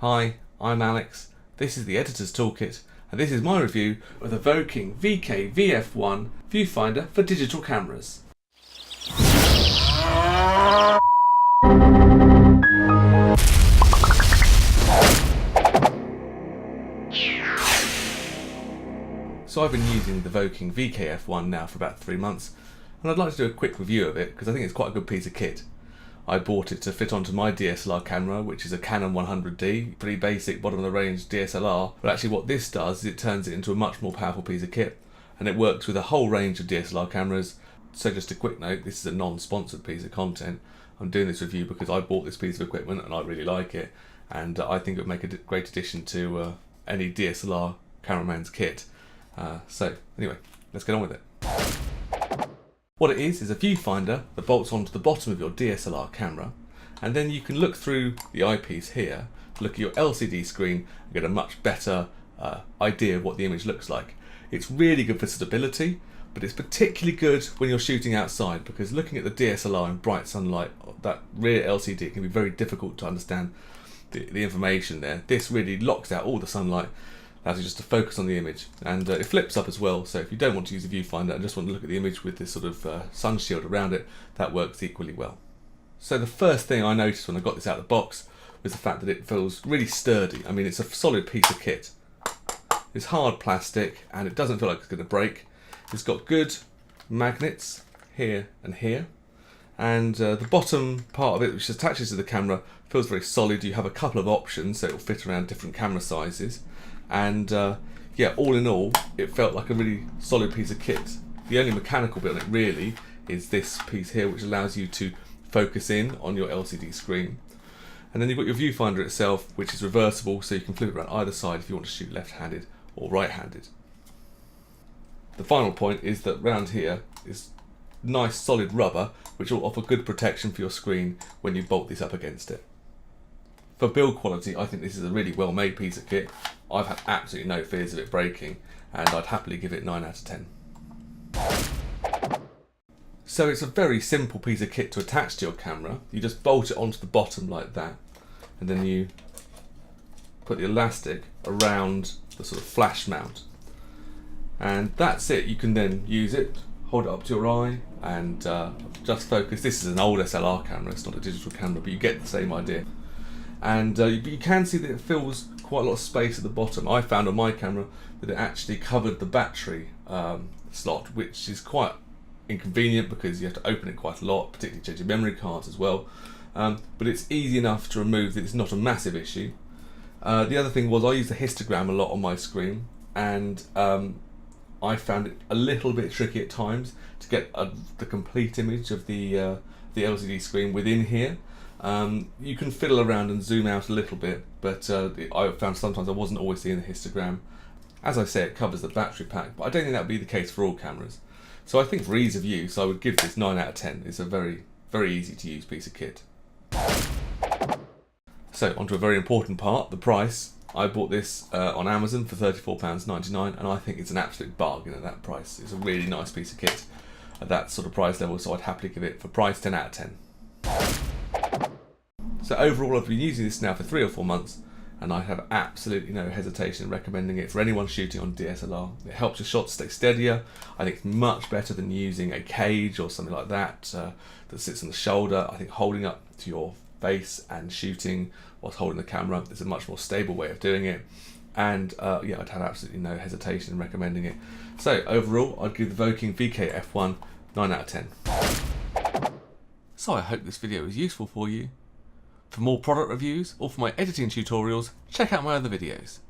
Hi, I'm Alex, this is the Editor's Toolkit, and this is my review of the Voking VK-VF1 viewfinder for digital cameras. So I've been using the Voking VK-VF1 now for about 3 months, and I'd like to do a quick review of it because I think it's quite a good piece of kit. I bought it to fit onto my DSLR camera, which is a Canon 100D, pretty basic bottom of the range DSLR, but actually what this does is it turns it into a much more powerful piece of kit, and it works with a whole range of DSLR cameras. So just a quick note, this is a non-sponsored piece of content. I'm doing this review because I bought this piece of equipment and I really like it, and I think it would make a great addition to any DSLR cameraman's kit. So anyway, let's get on with it. What it is a viewfinder that bolts onto the bottom of your DSLR camera, and then you can look through the eyepiece here to look at your LCD screen and get a much better idea of what the image looks like. It's really good for stability, but it's particularly good when you're shooting outside, because looking at the DSLR in bright sunlight, that rear LCD can be very difficult to understand the information there. This really locks out all the sunlight, allows you just to focus on the image, and it flips up as well, so if you don't want to use a viewfinder and just want to look at the image with this sort of sun shield around it, that works equally well. So the first thing I noticed when I got this out of the box was the fact that it feels really sturdy. I mean, it's a solid piece of kit. It's hard plastic and it doesn't feel like it's going to break. It's got good magnets here and here, and the bottom part of it, which attaches to the camera, feels very solid. You have a couple of options, so it will fit around different camera sizes. And yeah, all in all, it felt like a really solid piece of kit. The only mechanical bit on it really is this piece here, which allows you to focus in on your LCD screen. And then you've got your viewfinder itself, which is reversible, so you can flip it around either side if you want to shoot left-handed or right-handed. The final point is that round here is nice solid rubber, which will offer good protection for your screen when you bolt this up against it. For build quality, I think this is a really well made piece of kit. I've had absolutely no fears of it breaking, and I'd happily give it 9 out of 10. So it's a very simple piece of kit to attach to your camera. You just bolt it onto the bottom like that, and then you put the elastic around the sort of flash mount. And that's it. You can then use it, hold it up to your eye, and just focus. This is an old SLR camera, it's not a digital camera, but you get the same idea. And you can see that it fills quite a lot of space at the bottom. I found on my camera that it actually covered the battery slot, which is quite inconvenient because you have to open it quite a lot, particularly changing memory cards as well. But it's easy enough to remove that it's not a massive issue. The other thing was I use the histogram a lot on my screen, and I found it a little bit tricky at times to get the complete image of the LCD screen within here. You can fiddle around and zoom out a little bit, but I found sometimes I wasn't always seeing the histogram. As I say, it covers the battery pack, but I don't think that would be the case for all cameras. So I think for ease of use, I would give this 9 out of 10. It's a very, very easy to use piece of kit. So onto a very important part, the price. I bought this on Amazon for £34.99, and I think it's an absolute bargain at that price. It's a really nice piece of kit at that sort of price level, so I'd happily give it, for price, 10 out of 10. So overall, I've been using this now for 3 or 4 months, and I have absolutely no hesitation in recommending it for anyone shooting on DSLR. It helps your shots stay steadier. I think it's much better than using a cage or something like that that sits on the shoulder. I think holding up to your face and shooting whilst holding the camera is a much more stable way of doing it. And yeah, I'd have absolutely no hesitation in recommending it. So overall, I'd give the Voking VK-VF1 9 out of 10. So I hope this video was useful for you. For more product reviews or for my editing tutorials, check out my other videos.